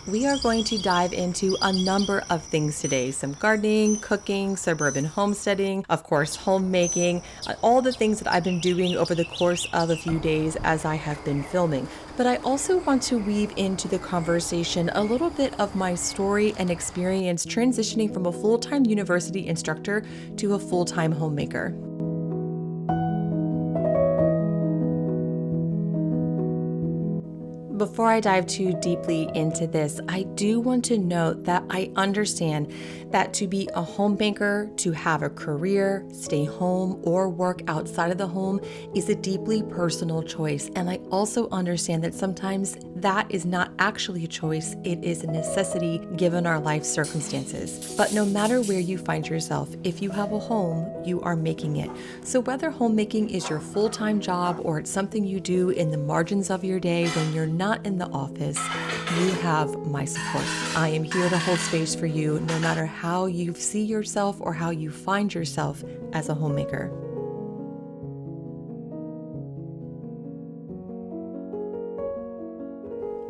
We are going to dive into a number of things today. Some gardening, cooking, suburban homesteading, of course, homemaking, all the things that I've been doing over the course of a few days as I have been filming. But I also want to weave into the conversation a little bit of my story and experience transitioning from a full-time university instructor to a full-time homemaker. Before I dive too deeply into this, I do want to note that I understand that to be a homemaker, to have a career, stay home, or work outside of the home is a deeply personal choice. And I also understand that sometimes that is not actually a choice, it is a necessity given our life circumstances. But no matter where you find yourself, if you have a home, you are making it. So whether homemaking is your full-time job or it's something you do in the margins of your day when you're not in the office, you have my support. I am here to hold space for you no matter how you see yourself or how you find yourself as a homemaker.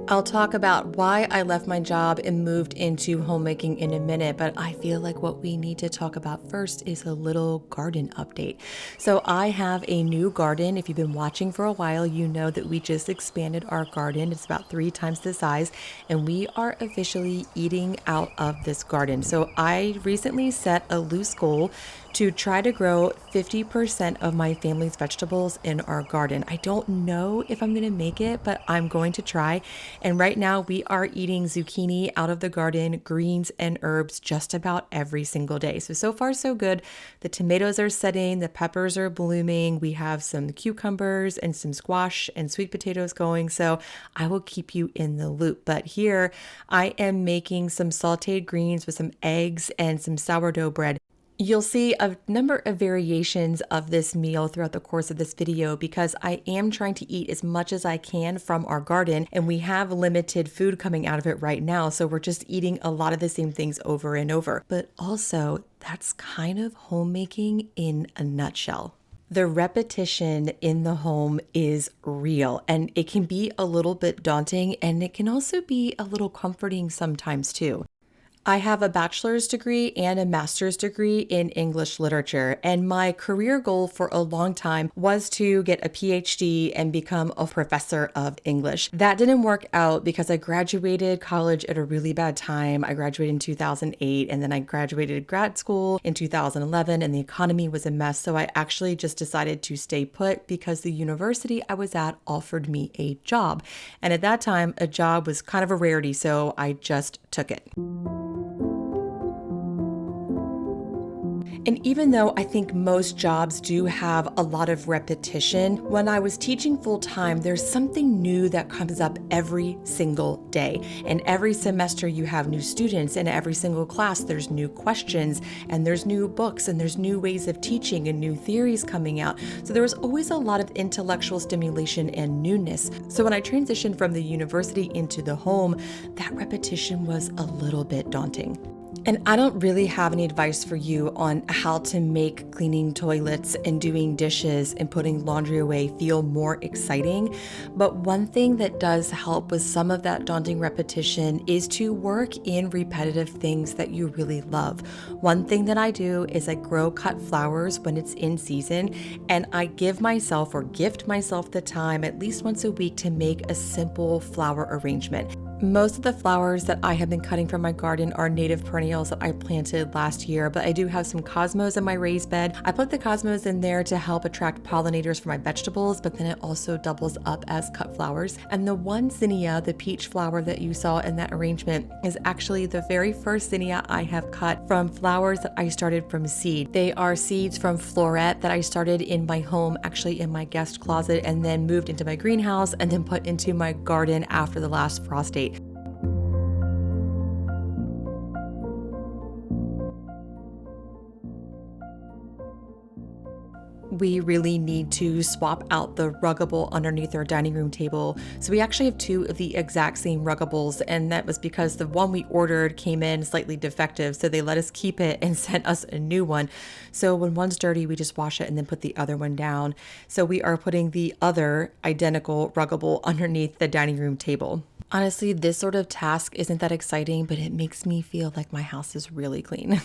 I'll talk about why I left my job and moved into homemaking in a minute, but I feel like what we need to talk about first is a little garden update. So I have a new garden. If you've been watching for a while, you know that we just expanded our garden. It's about 3 times the size, and we are officially eating out of this garden. So I recently set a loose goal to try to grow 50% of my family's vegetables in our garden. I don't know if I'm going to make it, but I'm going to try. And right now we are eating zucchini out of the garden, greens and herbs just about every single day. So far so good. The tomatoes are setting, the peppers are blooming. We have some cucumbers and some squash and sweet potatoes going. So I will keep you in the loop. But here I am making some sauteed greens with some eggs and some sourdough bread. You'll see a number of variations of this meal throughout the course of this video because I am trying to eat as much as I can from our garden, and we have limited food coming out of it right now, so we're just eating a lot of the same things over and over. But also, that's kind of homemaking in a nutshell. The repetition in the home is real, and it can be a little bit daunting, and it can also be a little comforting sometimes too. I have a bachelor's degree and a master's degree in English literature, and my career goal for a long time was to get a PhD and become a professor of English. That didn't work out because I graduated college at a really bad time. I graduated in 2008, and then I graduated grad school in 2011, and the economy was a mess, so I actually just decided to stay put because the university I was at offered me a job. And at that time, a job was kind of a rarity, so I just took it. And even though I think most jobs do have a lot of repetition, when I was teaching full time, there's something new that comes up every single day. And every semester you have new students, and every single class there's new questions, and there's new books, and there's new ways of teaching and new theories coming out. So there was always a lot of intellectual stimulation and newness. So when I transitioned from the university into the home, that repetition was a little bit daunting. And I don't really have any advice for you on how to make cleaning toilets and doing dishes and putting laundry away feel more exciting. But one thing that does help with some of that daunting repetition is to work in repetitive things that you really love. One thing that I do is I grow cut flowers when it's in season, and I give myself or gift myself the time at least once a week to make a simple flower arrangement. Most of the flowers that I have been cutting from my garden are native perennials that I planted last year, but I do have some cosmos in my raised bed. I put the cosmos in there to help attract pollinators for my vegetables, but then it also doubles up as cut flowers. And the one zinnia, the peach flower that you saw in that arrangement, is actually the very first zinnia I have cut from flowers that I started from seed. They are seeds from floret that I started in my home, actually in my guest closet, and then moved into my greenhouse and then put into my garden after the last frost date. we really need to swap out the ruggable underneath our dining room table. So we actually have two of the exact same ruggables, and that was because the one we ordered came in slightly defective, so they let us keep it and sent us a new one. So when one's dirty, we just wash it and then put the other one down. So we are putting the other identical ruggable underneath the dining room table. Honestly, this sort of task isn't that exciting, but it makes me feel like my house is really clean.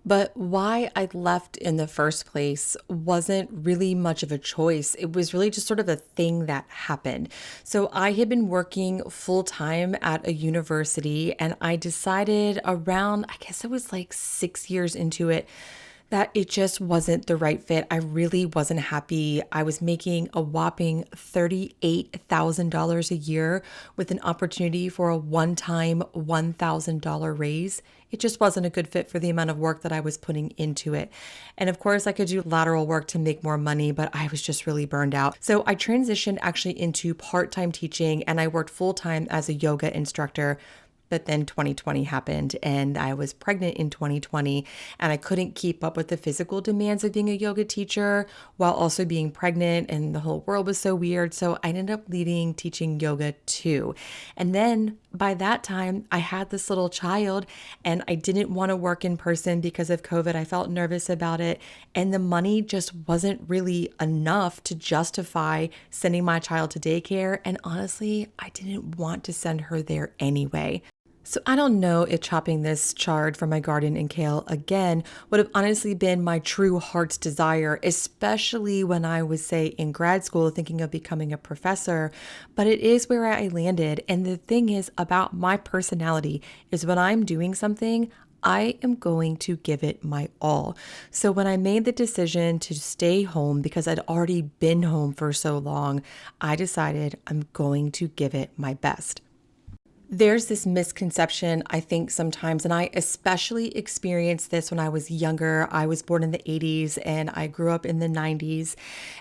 But why I left in the first place wasn't really much of a choice. It was really just sort of a thing that happened. So I had been working full time at a university, and I decided around, I guess it was like 6 years into it, that it just wasn't the right fit. I really wasn't happy. I was making a whopping $38,000 a year with an opportunity for a one-time $1,000 raise. It just wasn't a good fit for the amount of work that I was putting into it. And of course, I could do lateral work to make more money, but I was just really burned out. So I transitioned actually into part-time teaching, and I worked full-time as a yoga instructor. But then 2020 happened, and I was pregnant in 2020, and I couldn't keep up with the physical demands of being a yoga teacher while also being pregnant, and the whole world was so weird. So I ended up leaving teaching yoga too. And then by that time, I had this little child, and I didn't want to work in person because of COVID. I felt nervous about it, and the money just wasn't really enough to justify sending my child to daycare. And honestly, I didn't want to send her there anyway. So I don't know if chopping this chard from my garden and kale again would have honestly been my true heart's desire, especially when I was, say, in grad school thinking of becoming a professor, but it is where I landed. And the thing is about my personality is when I'm doing something, I am going to give it my all. So when I made the decision to stay home because I'd already been home for so long, I decided I'm going to give it my best. There's this misconception, I think, sometimes, and I especially experienced this when I was younger. I was born in the 80s and I grew up in the 90s.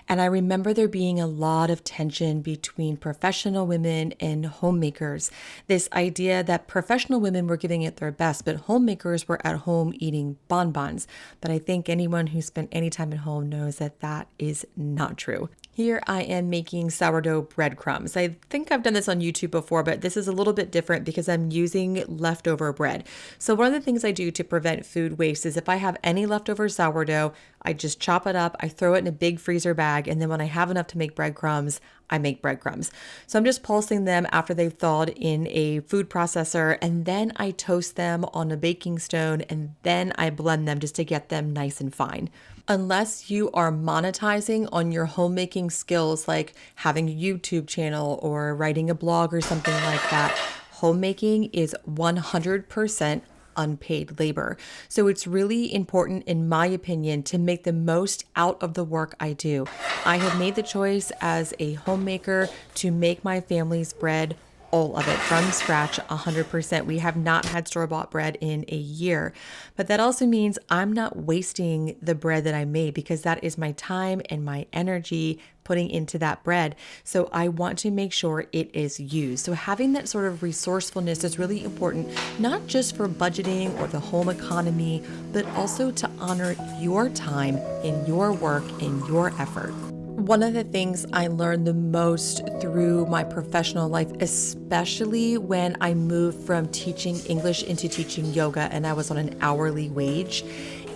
And I remember there being a lot of tension between professional women and homemakers. This idea that professional women were giving it their best, but homemakers were at home eating bonbons. But I think anyone who spent any time at home knows that that is not true. Here I am making sourdough breadcrumbs. I think I've done this on YouTube before, but this is a little bit different because I'm using leftover bread. So one of the things I do to prevent food waste is if I have any leftover sourdough, I just chop it up, I throw it in a big freezer bag, and then when I have enough to make breadcrumbs, I make breadcrumbs. So I'm just pulsing them after they've thawed in a food processor, and then I toast them on a baking stone, and then I blend them just to get them nice and fine. Unless you are monetizing on your homemaking skills, like having a YouTube channel or writing a blog or something like that, homemaking is 100% unpaid labor. So it's really important, in my opinion, to make the most out of the work I do. I have made the choice as a homemaker to make my family's bread, all of it from scratch, 100%. We have not had store-bought bread in a year, but that also means I'm not wasting the bread that I made because that is my time and my energy putting into that bread. So I want to make sure it is used. So having that sort of resourcefulness is really important, not just for budgeting or the home economy, but also to honor your time and your work and your effort. One of the things I learned the most through my professional life, especially when I moved from teaching English into teaching yoga and I was on an hourly wage,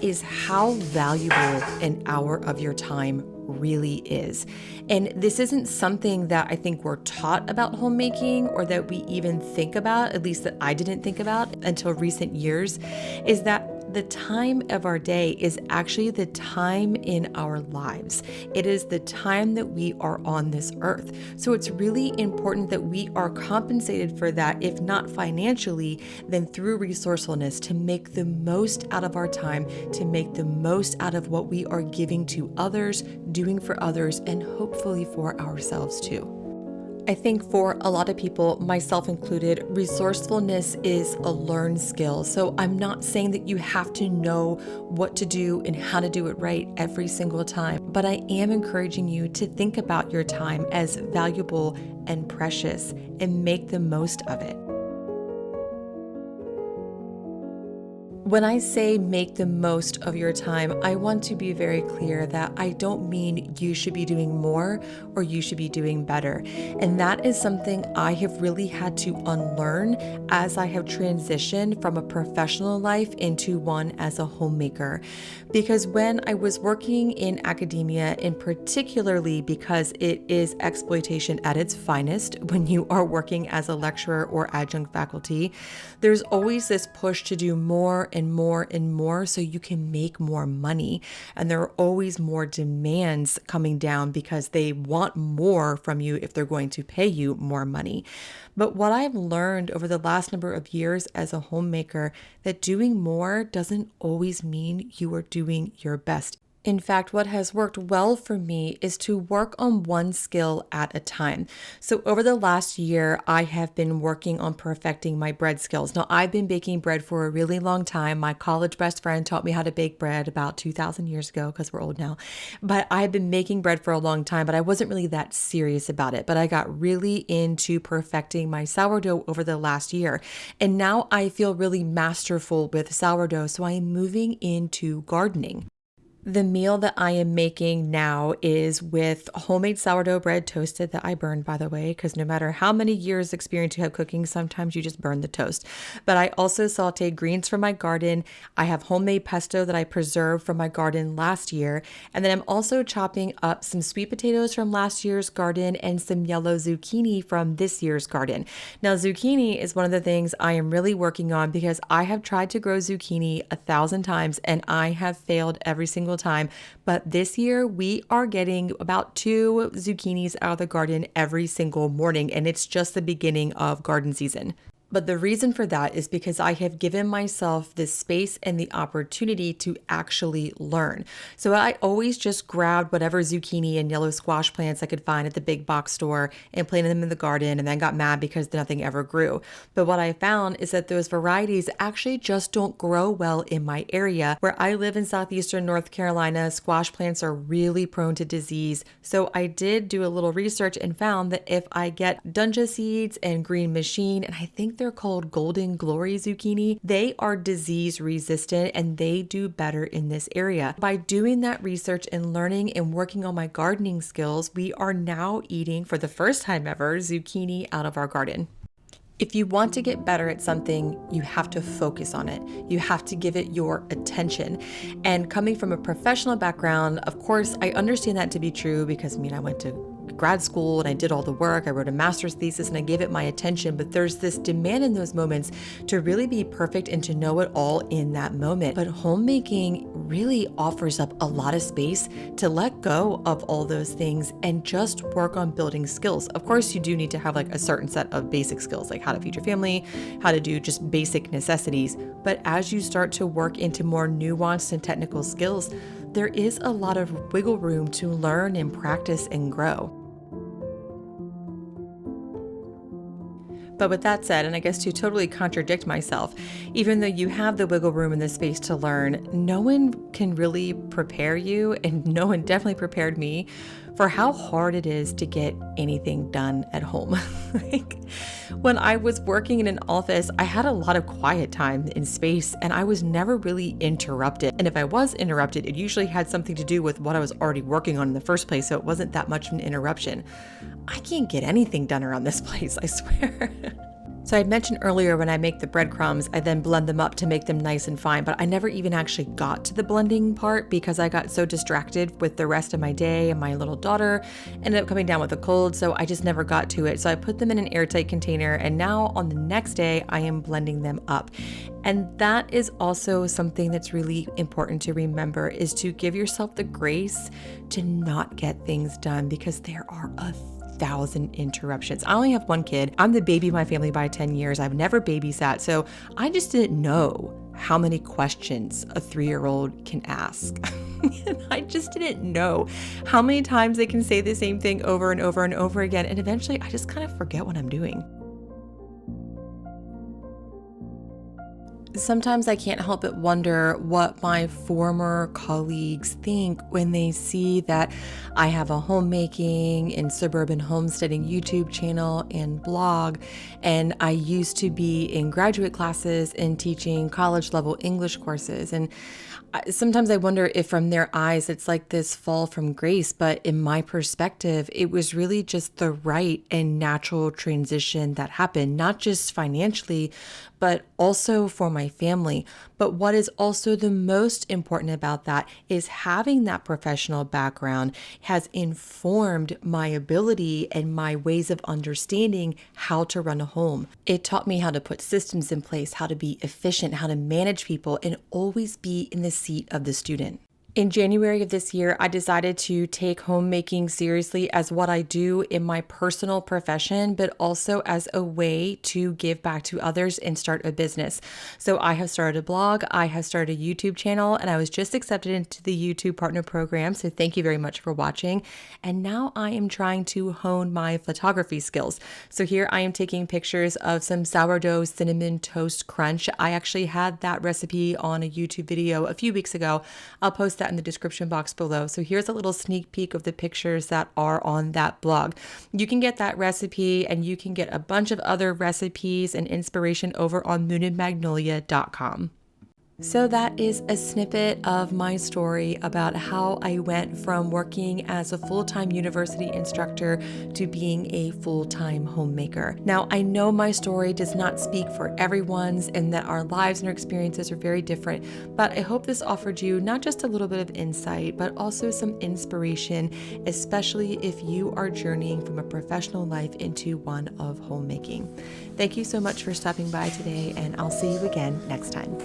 is how valuable an hour of your time really is. And this isn't something that I think we're taught about homemaking or that we even think about, at least that I didn't think about until recent years, is that the time of our day is actually the time in our lives. It is the time that we are on this earth. So it's really important that we are compensated for that, if not financially, then through resourcefulness, to make the most out of our time, to make the most out of what we are giving to others, doing for others, and hopefully for ourselves too. I think for a lot of people, myself included, resourcefulness is a learned skill. So I'm not saying that you have to know what to do and how to do it right every single time, but I am encouraging you to think about your time as valuable and precious and make the most of it. When I say make the most of your time, I want to be very clear that I don't mean you should be doing more or you should be doing better. And that is something I have really had to unlearn as I have transitioned from a professional life into one as a homemaker. Because when I was working in academia, and particularly because it is exploitation at its finest when you are working as a lecturer or adjunct faculty, there's always this push to do more and more and more so you can make more money. And there are always more demands coming down because they want more from you if they're going to pay you more money. But what I've learned over the last number of years as a homemaker, that doing more doesn't always mean you are doing your best. In fact, what has worked well for me is to work on one skill at a time. So over the last year, I have been working on perfecting my bread skills. Now, I've been baking bread for a really long time. My college best friend taught me how to bake bread about 2,000 years ago, because we're old now. But I've been making bread for a long time, but I wasn't really that serious about it. But I got really into perfecting my sourdough over the last year. And now I feel really masterful with sourdough. So I am moving into gardening. The meal that I am making now is with homemade sourdough bread toasted that I burned, by the way, because no matter how many years experience you have cooking, sometimes you just burn the toast. But I also sauteed greens from my garden. I have homemade pesto that I preserved from my garden last year. And then I'm also chopping up some sweet potatoes from last year's garden and some yellow zucchini from this year's garden. Now, zucchini is one of the things I am really working on because I have tried to grow zucchini 1,000 times and I have failed every single time. But this year we are getting about 2 zucchinis out of the garden every single morning, and it's just the beginning of garden season. But the reason for that is because I have given myself the space and the opportunity to actually learn. So I always just grabbed whatever zucchini and yellow squash plants I could find at the big box store and planted them in the garden, and then got mad because nothing ever grew. But what I found is that those varieties actually just don't grow well in my area. Where I live in southeastern North Carolina, squash plants are really prone to disease. So I did do a little research and found that if I get Dunja seeds and green machine, and I think they're called Golden Glory zucchini, they are disease resistant and they do better in this area. By doing that research and learning and working on my gardening skills, we are now eating, for the first time ever, zucchini out of our garden. If you want to get better at something, you have to focus on it. You have to give it your attention. And coming from a professional background, of course, I understand that to be true because I went to grad school and I did all the work. I wrote a master's thesis and I gave it my attention, but there's this demand in those moments to really be perfect and to know it all in that moment. But homemaking really offers up a lot of space to let go of all those things and just work on building skills. Of course, you do need to have a certain set of basic skills, like how to feed your family, how to do just basic necessities. But as you start to work into more nuanced and technical skills, there is a lot of wiggle room to learn and practice and grow. But with that said, and I guess to totally contradict myself, even though you have the wiggle room and the space to learn, no one can really prepare you, and no one definitely prepared me for how hard it is to get anything done at home. When I was working in an office, I had a lot of quiet time and space, and I was never really interrupted. And if I was interrupted, it usually had something to do with what I was already working on in the first place, so it wasn't that much of an interruption. I can't get anything done around this place, I swear. So I mentioned earlier when I make the breadcrumbs, I then blend them up to make them nice and fine, but I never even actually got to the blending part because I got so distracted with the rest of my day, and my little daughter ended up coming down with a cold, so I just never got to it. So I put them in an airtight container, and now on the next day, I am blending them up. And that is also something that's really important to remember, is to give yourself the grace to not get things done, because there are 1,000 interruptions. I only have one kid. I'm the baby of my family by 10 years. I've never babysat, so I just didn't know how many questions a 3-year-old can ask. And I just didn't know how many times they can say the same thing over and over and over again. And eventually I just kind of forget what I'm doing. Sometimes I can't help but wonder what my former colleagues think when they see that I have a homemaking and suburban homesteading YouTube channel and blog, and I used to be in graduate classes and teaching college level English courses. And sometimes I wonder if from their eyes it's like this fall from grace, but in my perspective, it was really just the right and natural transition that happened, not just financially, but also for my family. But what is also the most important about that is having that professional background has informed my ability and my ways of understanding how to run a home. It taught me how to put systems in place, how to be efficient, how to manage people, and always be in the seat of the student. In January of this year, I decided to take homemaking seriously as what I do in my personal profession, but also as a way to give back to others and start a business. So I have started a blog, I have started a YouTube channel, and I was just accepted into the YouTube Partner Program. So thank you very much for watching. And now I am trying to hone my photography skills. So here I am taking pictures of some sourdough cinnamon toast crunch. I actually had that recipe on a YouTube video a few weeks ago. I'll post that in the description box below. So here's a little sneak peek of the pictures that are on that blog. You can get that recipe and you can get a bunch of other recipes and inspiration over on moonandmagnolia.com. So that is a snippet of my story about how I went from working as a full-time university instructor to being a full-time homemaker. Now, I know my story does not speak for everyone's and that our lives and our experiences are very different, but I hope this offered you not just a little bit of insight, but also some inspiration, especially if you are journeying from a professional life into one of homemaking. Thank you so much for stopping by today, and I'll see you again next time.